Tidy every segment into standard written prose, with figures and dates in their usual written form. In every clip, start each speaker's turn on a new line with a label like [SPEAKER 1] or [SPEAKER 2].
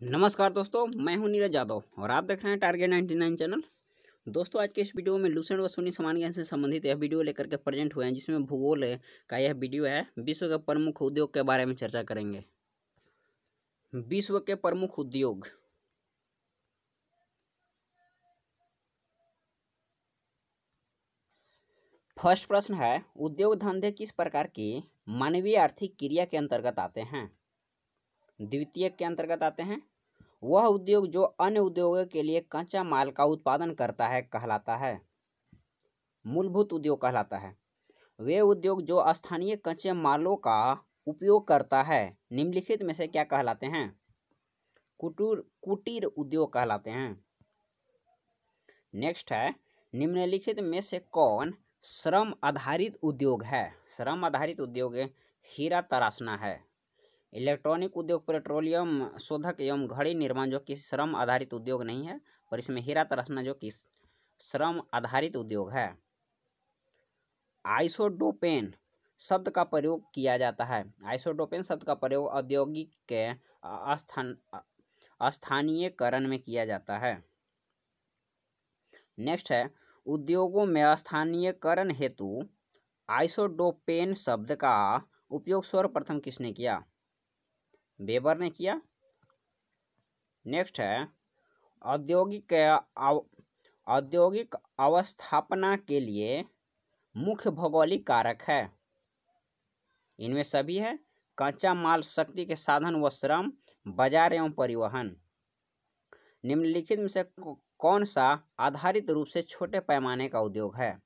[SPEAKER 1] नमस्कार दोस्तों, मैं हूं नीरज यादव और आप देख रहे हैं टारगेट 99 चैनल। दोस्तों, आज के इस वीडियो में लूसेंट व शून्य समान ज्ञान से संबंधित यह वीडियो लेकर के प्रेजेंट हुए हैं, जिसमें भूगोल का यह वीडियो है। विश्व के प्रमुख उद्योग के बारे में चर्चा करेंगे। विश्व के प्रमुख उद्योग। फर्स्ट प्रश्न है, उद्योग धंधे किस प्रकार की मानवीय आर्थिक क्रिया के अंतर्गत आते हैं? द्वितीय के अंतर्गत आते हैं। वह उद्योग जो अन्य उद्योगों के लिए कच्चा माल का उत्पादन करता है कहलाता है। मूलभूत उद्योग कहलाता है। वे उद्योग जो स्थानीय कच्चे मालों का उपयोग करता है निम्नलिखित में से क्या कहलाते हैं? कुटीर उद्योग कहलाते हैं। नेक्स्ट है, निम्नलिखित में से कौन श्रम आधारित उद्योग है? श्रम आधारित उद्योग हीरा तराशना है। इलेक्ट्रॉनिक उद्योग पेट्रोलियम शोधक एवं घड़ी निर्माण जो कि श्रम आधारित उद्योग नहीं है, और इसमें हीरा तराशना जो कि श्रम आधारित उद्योग है। आइसोडोपेन शब्द का प्रयोग किया जाता है। आइसोडोपेन शब्द का प्रयोग औद्योगिक के स्थानीयकरण में किया जाता है। नेक्स्ट है, उद्योगों में स्थानीयकरण हेतु आइसोडोपेन शब्द का उपयोग सर्वप्रथम किसने किया? वेबर ने किया। नेक्स्ट है, औद्योगिक अवस्थापना के लिए मुख्य भौगोलिक कारक है। इनमें सभी है कच्चा माल, शक्ति के साधन व श्रम, बाजार एवं परिवहन। निम्नलिखित में से कौन सा आधारित रूप से छोटे पैमाने का उद्योग है?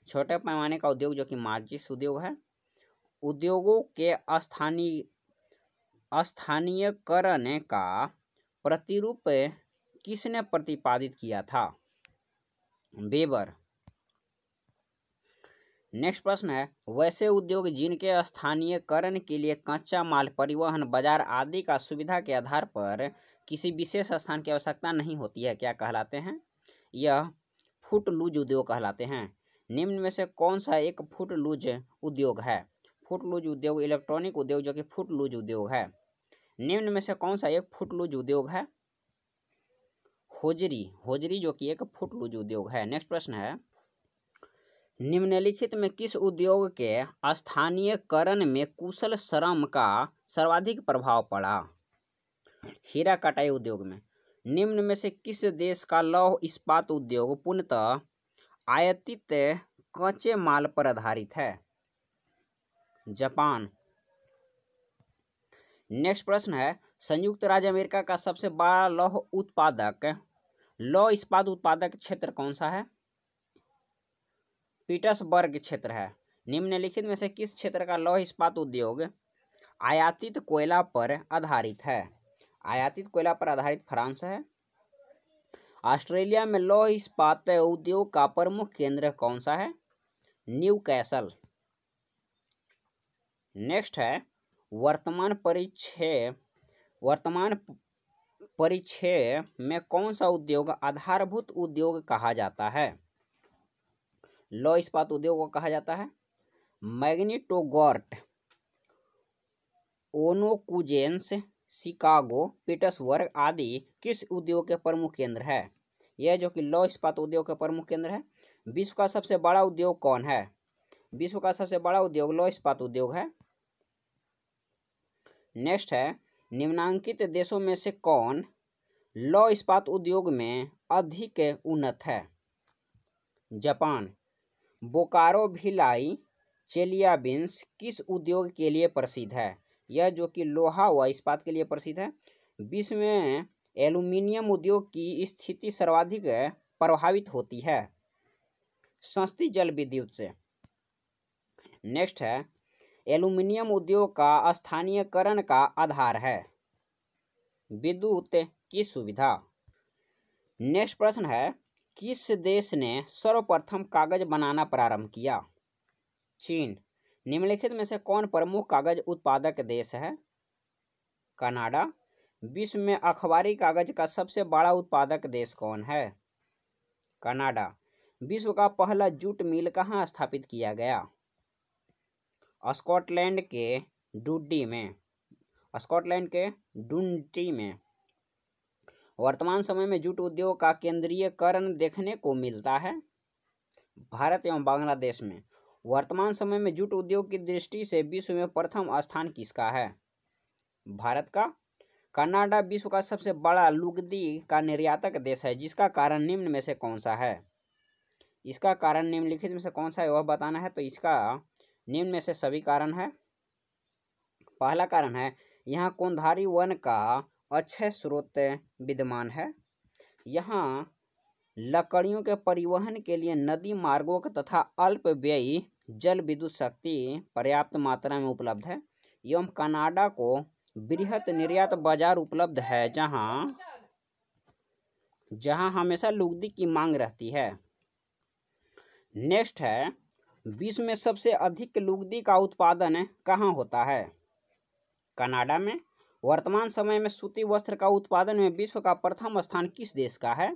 [SPEAKER 1] छोटे पैमाने का उद्योग जो कि माचिस उद्योग है। उद्योगों के स्थानीयकरण का प्रतिरूप किसने प्रतिपादित किया था? वेबर। नेक्स्ट प्रश्न है, वैसे उद्योग जिनके स्थानीयकरण के लिए कच्चा माल, परिवहन, बाजार आदि का सुविधा के आधार पर किसी विशेष स्थान की आवश्यकता नहीं होती है, क्या कहलाते हैं? यह फुटलूज उद्योग कहलाते हैं। निम्न में से कौन सा एक फुटलूज उद्योग है? फुटलूज उद्योग इलेक्ट्रॉनिक उद्योग जो कि फुटलूज उद्योग है। निम्न में से कौन सा एक फुटलूज उद्योग है? होजरी जो कि एक फुटलूज उद्योग है। नेक्स्ट प्रश्न है, निम्नलिखित में किस उद्योग के स्थानीयकरण में कुशल श्रम का सर्वाधिक प्रभाव पड़ा? हीरा कटाई उद्योग में। निम्न में से किस देश का लौह इस्पात उद्योग पूर्णतः आयातित कच्चे माल पर आधारित है? जापान। नेक्स्ट प्रश्न है, संयुक्त राज्य अमेरिका का सबसे बड़ा लौह इस्पात उत्पादक क्षेत्र कौन सा है? पीटर्सबर्ग क्षेत्र है। निम्नलिखित में से किस क्षेत्र का लौह इस्पात उद्योग आयातित कोयला पर आधारित है? आयातित कोयला पर आधारित फ्रांस है। ऑस्ट्रेलिया में लौह इस्पात उद्योग का प्रमुख केंद्र कौन सा है? न्यूकैसल। नेक्स्ट है, वर्तमान परिचय में कौन सा उद्योग आधारभूत उद्योग कहा जाता है? लौह इस्पात उद्योग को कहा जाता है। मैग्नीटोगॉर्ट, ओनोकुजेंस, शिकागो, पीटर्सबर्ग आदि किस उद्योग के प्रमुख केंद्र है? यह जो कि लौह इस्पात उद्योग के प्रमुख केंद्र है। विश्व का सबसे बड़ा उद्योग कौन है? विश्व का सबसे बड़ा उद्योग लौह इस्पात उद्योग है। नेक्स्ट है, निम्नांकित देशों में से कौन लौह इस्पात उद्योग में अधिक उन्नत है? जापान। बोकारो भिलाई चेलियाबिंस किस उद्योग के लिए प्रसिद्ध है? यह जो कि लोहा व इस्पात के लिए प्रसिद्ध है। विश्व में एल्यूमिनियम उद्योग की स्थिति सर्वाधिक प्रभावित होती है संस्थी जल विद्युत से। नेक्स्ट है, एल्यूमिनियम उद्योग का स्थानीयकरण का आधार है विद्युत की सुविधा। नेक्स्ट प्रश्न है, किस देश ने सर्वप्रथम कागज बनाना प्रारंभ किया? चीन। निम्नलिखित में से कौन प्रमुख कागज उत्पादक देश है? कनाडा। विश्व में अखबारी कागज का सबसे बड़ा उत्पादक देश कौन है? कनाडा। विश्व का पहला जूट मिल कहाँ स्थापित किया गया? स्कॉटलैंड के डंडी में। वर्तमान समय में जूट उद्योग का केंद्रीयकरण देखने को मिलता है। भारत एवं बांग्लादेश में वर्तमान समय में जूट उद्योग की दृष्टि से विश्व में प्रथम स्थान किसका है? भारत का। कनाडा विश्व का सबसे बड़ा लुगदी का निर्यातक देश है, जिसका कारण निम्न में से कौन सा है? इसका कारण निम्नलिखित में से कौन सा है वह बताना है। तो इसका निम्न में से सभी कारण है। पहला कारण है यहाँ कोंधारी वन का अक्षय स्रोत विद्यमान है। यहाँ लकड़ियों के परिवहन के लिए नदी मार्गों तथा अल्प व्ययी जल विद्युत शक्ति पर्याप्त मात्रा में उपलब्ध है। एवं कनाडा को बृहत निर्यात बाजार उपलब्ध है, जहां हमेशा लुगदी की मांग रहती है। नेक्स्ट है, विश्व में सबसे अधिक लुगदी का उत्पादन कहाँ होता है? कनाडा में। वर्तमान समय में सूती वस्त्र का उत्पादन में विश्व का प्रथम स्थान किस देश का है?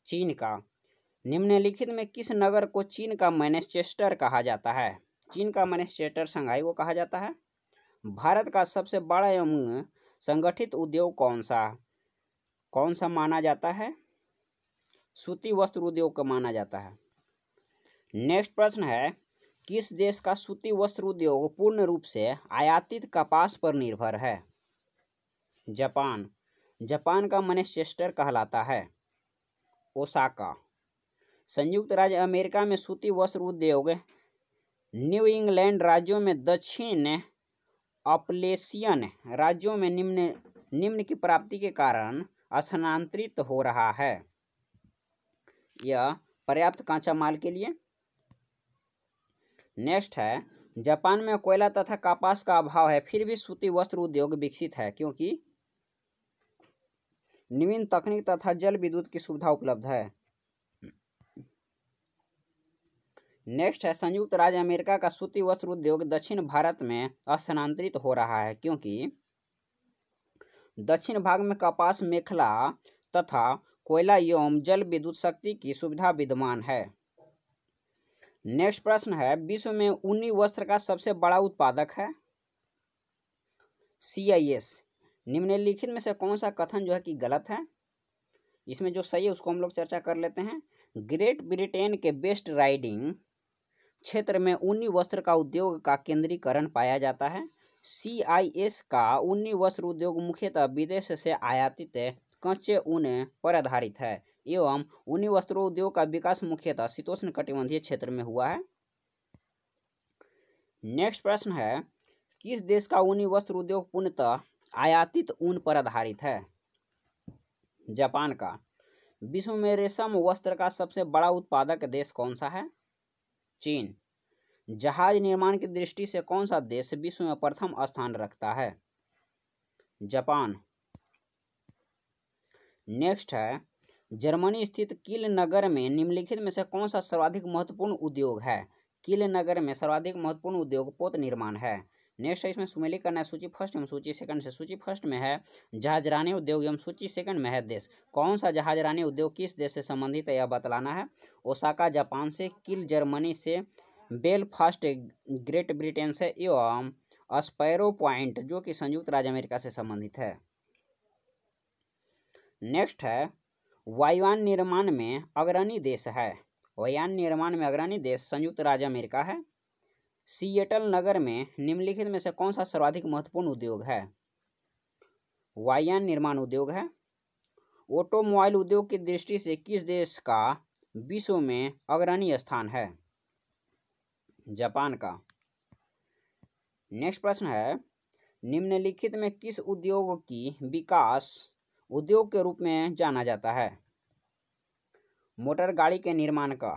[SPEAKER 1] चीन का। निम्नलिखित में किस नगर को चीन का मैनचेस्टर कहा जाता है? चीन का मैनचेस्टर शंघाई को कहा जाता है। भारत का सबसे बड़ा एवं संगठित उद्योग कौन सा माना जाता है? सूती वस्त्र उद्योग का माना जाता है। नेक्स्ट प्रश्न है, किस देश का सूती वस्त्र उद्योग पूर्ण रूप से आयातित कपास पर निर्भर है? जापान। जापान का मैनचेस्टर कहलाता है। ओसाका। संयुक्त राज्य अमेरिका में सूती वस्त्र उद्योग न्यू इंग्लैंड राज्यों में दक्षिण अपलेशियन राज्यों में निम्न की प्राप्ति के कारण स्थानांतरित हो रहा है। यह पर्याप्त कांचा माल के लिए। नेक्स्ट है, जापान में कोयला तथा कपास का अभाव है, फिर भी सूती वस्त्र उद्योग विकसित है क्योंकि नवीन तकनीक तथा जल विद्युत की सुविधा उपलब्ध है। नेक्स्ट है, संयुक्त राज्य अमेरिका का सूती वस्त्र उद्योग दक्षिण भारत में स्थानांतरित हो रहा है क्योंकि दक्षिण भाग में कपास मेखला तथा कोयला एवं जल विद्युत शक्ति की सुविधा विद्यमान है। नेक्स्ट प्रश्न है, विश्व में ऊनी वस्त्र का सबसे बड़ा उत्पादक है? CIS। निम्नलिखित में से कौन सा कथन जो है कि गलत है? इसमें जो सही है उसको हम लोग चर्चा कर लेते हैं। ग्रेट ब्रिटेन के वेस्ट राइडिंग क्षेत्र में ऊनी वस्त्र का उद्योग का केंद्रीकरण पाया जाता है। CIS का ऊनी वस्त्र उद्योग मुख्यतः विदेश से आयातित कच्चे ऊन पर आधारित है एवं ऊनी वस्त्रों उद्योग का विकास मुख्यतः शीतोष्ण कटिबंधीय क्षेत्र में हुआ है। नेक्स्ट प्रश्न है, किस देश का ऊनी वस्त्र उद्योग पूर्णतः आयातित ऊन पर आधारित है? जापान का। विश्व में रेशम वस्त्र का सबसे बड़ा उत्पादक देश कौन सा है? चीन। जहाज निर्माण की दृष्टि से कौन सा देश विश्व में प्रथम स्थान रखता है? जापान। नेक्स्ट है, जर्मनी स्थित किल नगर में निम्नलिखित में से कौन सा सर्वाधिक महत्वपूर्ण उद्योग है? किल नगर में सर्वाधिक महत्वपूर्ण उद्योग पोत निर्माण है। नेक्स्ट है, इसमें सुमेलीकरण है सूची फर्स्ट एवं सूची सेकंड से। सूची फर्स्ट में है जहाजरानी उद्योग एवं सूची सेकंड में है देश। कौन सा जहाजरानी उद्योग किस देश से संबंधित है यह बतलाना है। ओसाका जापान से, किल जर्मनी से, बेलफास्ट ग्रेट ब्रिटेन से एवं स्पैरो पॉइंट जो कि संयुक्त राज्य अमेरिका से संबंधित है। नेक्स्ट है, वायुयान निर्माण में अग्रणी देश है। वायुयान निर्माण में अग्रणी देश संयुक्त राज्य अमेरिका है। सिएटल नगर में निम्नलिखित में से कौन सा सर्वाधिक महत्वपूर्ण उद्योग है? वायुयान निर्माण उद्योग है। ऑटोमोबाइल उद्योग की दृष्टि से किस देश का विश्व में अग्रणी स्थान है? जापान का। नेक्स्ट प्रश्न है, निम्नलिखित में किस उद्योग की विकास उद्योग के रूप में जाना जाता है? मोटर गाड़ी के निर्माण का।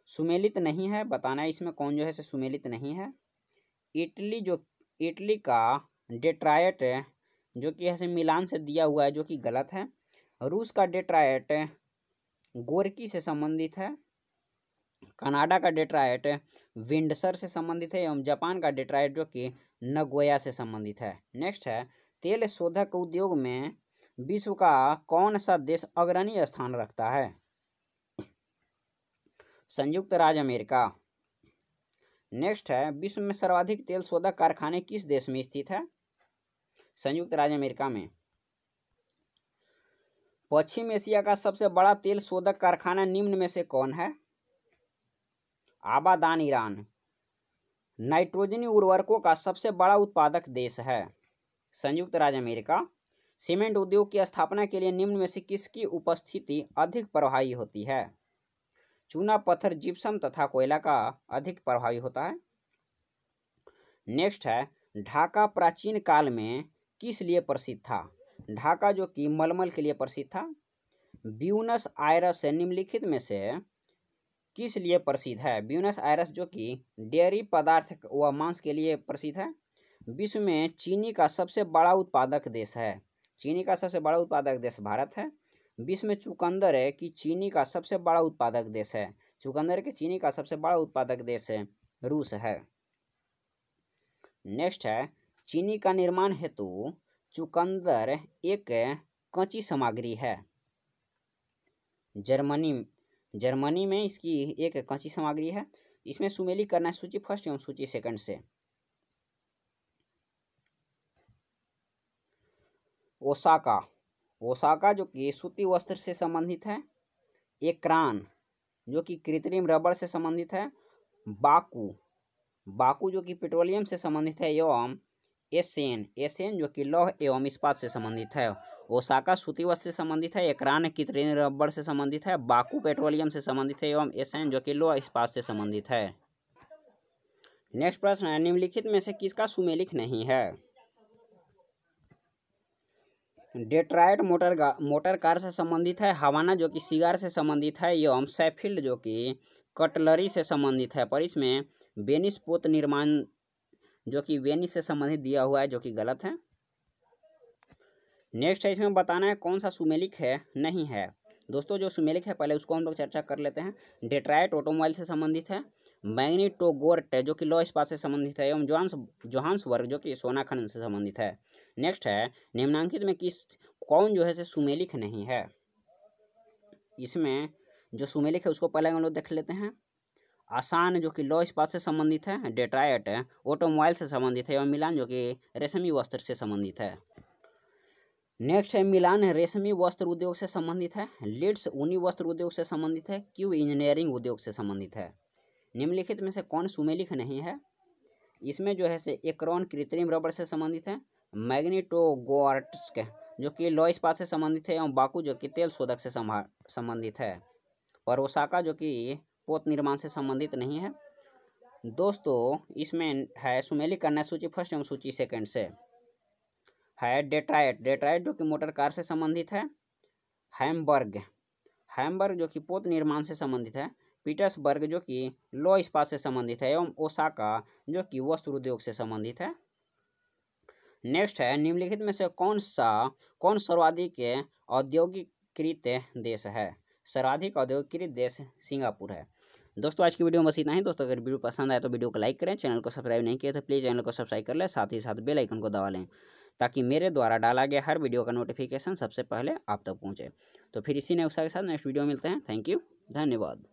[SPEAKER 1] सुमेलित नहीं है, बताना है इसमें कौन जो है सुमेलित नहीं है। इटली का डेट्रायट जो कि ऐसे मिलान से दिया हुआ है जो कि गलत है। रूस का डेट्रायट गोरकी से संबंधित है। कनाडा का डेट्रायट विंडसर से संबंधित है एवं जापान का डेट्रायट जो कि नगोया से संबंधित है। नेक्स्ट है, तेल शोधक उद्योग में विश्व का कौन सा देश अग्रणी स्थान रखता है? संयुक्त राज्य अमेरिका। नेक्स्ट है, विश्व में सर्वाधिक तेल शोधक कारखाने किस देश में स्थित है? संयुक्त राज्य अमेरिका में। पश्चिम एशिया का सबसे बड़ा तेल शोधक कारखाना निम्न में से कौन है? आबादान ईरान। नाइट्रोजनी उर्वरकों का सबसे बड़ा उत्पादक देश है? संयुक्त राज्य अमेरिका। सीमेंट उद्योग की स्थापना के लिए निम्न में से किसकी उपस्थिति अधिक प्रभावी होती है? चूना, पत्थर, जिप्सम तथा कोयला का अधिक प्रभावी होता है। नेक्स्ट है, ढाका प्राचीन काल में किस लिए प्रसिद्ध था? ढाका जो कि मलमल के लिए प्रसिद्ध था। ब्यूनस आयरस निम्नलिखित में से किस लिए प्रसिद्ध है? ब्यूनस आयरस जो कि डेयरी पदार्थ व मांस के लिए प्रसिद्ध है। विश्व में चीनी का सबसे बड़ा उत्पादक देश है? चीनी का सबसे बड़ा उत्पादक देश भारत है। विश्व में चुकंदर है कि चीनी का सबसे बड़ा उत्पादक देश है? चुकंदर के चीनी का सबसे बड़ा उत्पादक देश है रूस है। नेक्स्ट है, चीनी का निर्माण हेतु चुकंदर एक कच्ची सामग्री है? जर्मनी में इसकी एक कच्ची सामग्री है। इसमें सुमेलित करना है सूची फर्स्ट एवं सूची सेकंड से। ओसाका जो कि सूती वस्त्र से संबंधित है। एक्रान जो कि कृत्रिम रबड़ से संबंधित है। बाकू जो कि पेट्रोलियम से संबंधित है एवं एसेन जो कि लौह एवं इस्पात से संबंधित है। ओसाका सूती वस्त्र से संबंधित है। एकरान कृत्रिम रबड़ से संबंधित है। बाकू पेट्रोलियम से संबंधित है एवं एसेन जो कि लौह इस्पात से संबंधित है। नेक्स्ट प्रश्न है, निम्नलिखित में से किसका सुमेलित नहीं है? डेट्रॉयट मोटर कार से संबंधित है। हवाना जो कि सिगार से संबंधित है एवं सैफील्ड जो कि कटलरी से संबंधित है। पर इसमें वेनिस पोत निर्माण जो कि वेनिस से संबंधित दिया हुआ है, जो कि गलत है। नेक्स्ट है, इसमें बताना है कौन सा सुमेलित है नहीं है। दोस्तों जो सुमेलित है पहले उसको हम लोग चर्चा कर लेते हैं। डेट्रॉयट ऑटोमोबाइल से संबंधित है। मैग्नीटोगोर्ट जो कि लौह इस्पात से संबंधित है एवं जोहान्सबर्ग जो कि सोना खनन से संबंधित है। नेक्स्ट है, निम्नांकित में कौन जो है से सुमेलित नहीं है? इसमें जो सुमेलित है उसको पहले हम लोग देख लेते हैं। आसान जो कि लौह इस्पात से संबंधित है। डेट्रॉयट ऑटोमोबाइल से संबंधित है एवं मिलान जो कि रेशमी वस्त्र से संबंधित है। नेक्स्ट है, मिलान रेशमी वस्त्र उद्योग से संबंधित है। लीड्स ऊनी वस्त्र उद्योग से संबंधित है। क्यू इंजीनियरिंग उद्योग से संबंधित है। निम्नलिखित में से कौन सुमेलित नहीं है? इसमें जो है से एक्रोन कृत्रिम रबड़ से संबंधित है। मैग्नीटोगोर्स्क जो कि लौह इस्पात से संबंधित है एवं बाकू जो कि तेल शोधक से संबंधित है। और ओसाका जो कि पोत निर्माण से संबंधित नहीं है। दोस्तों इसमें है सुमेलित करना है सूची फर्स्ट एवं सूची सेकंड से। है डेट्रॉयट जो कि मोटर कार से संबंधित है। हैम्बर्ग जो कि पोत निर्माण से संबंधित है। पीटर्सबर्ग जो कि लौह इस्पात से संबंधित है एवं ओसाका जो कि वस्त्र उद्योग से संबंधित है। नेक्स्ट है, निम्नलिखित में से कौन सर्वाधिक औद्योगिकीकृत देश है? सर्वाधिक औद्योगिकीकृत देश सिंगापुर है। दोस्तों आज की वीडियो में बस इतना ही। दोस्तों अगर वीडियो पसंद आए तो वीडियो को लाइक करें। चैनल को सब्सक्राइब नहीं किया तो प्लीज़ चैनल को सब्सक्राइब कर लें। साथ ही साथ बेल आइकन को दबा लें ताकि मेरे द्वारा डाला गया हर वीडियो का नोटिफिकेशन सबसे पहले आप तक पहुंचे। तो फिर इसी नए उत्साह के साथ नेक्स्ट वीडियो मिलते हैं। थैंक यू, धन्यवाद।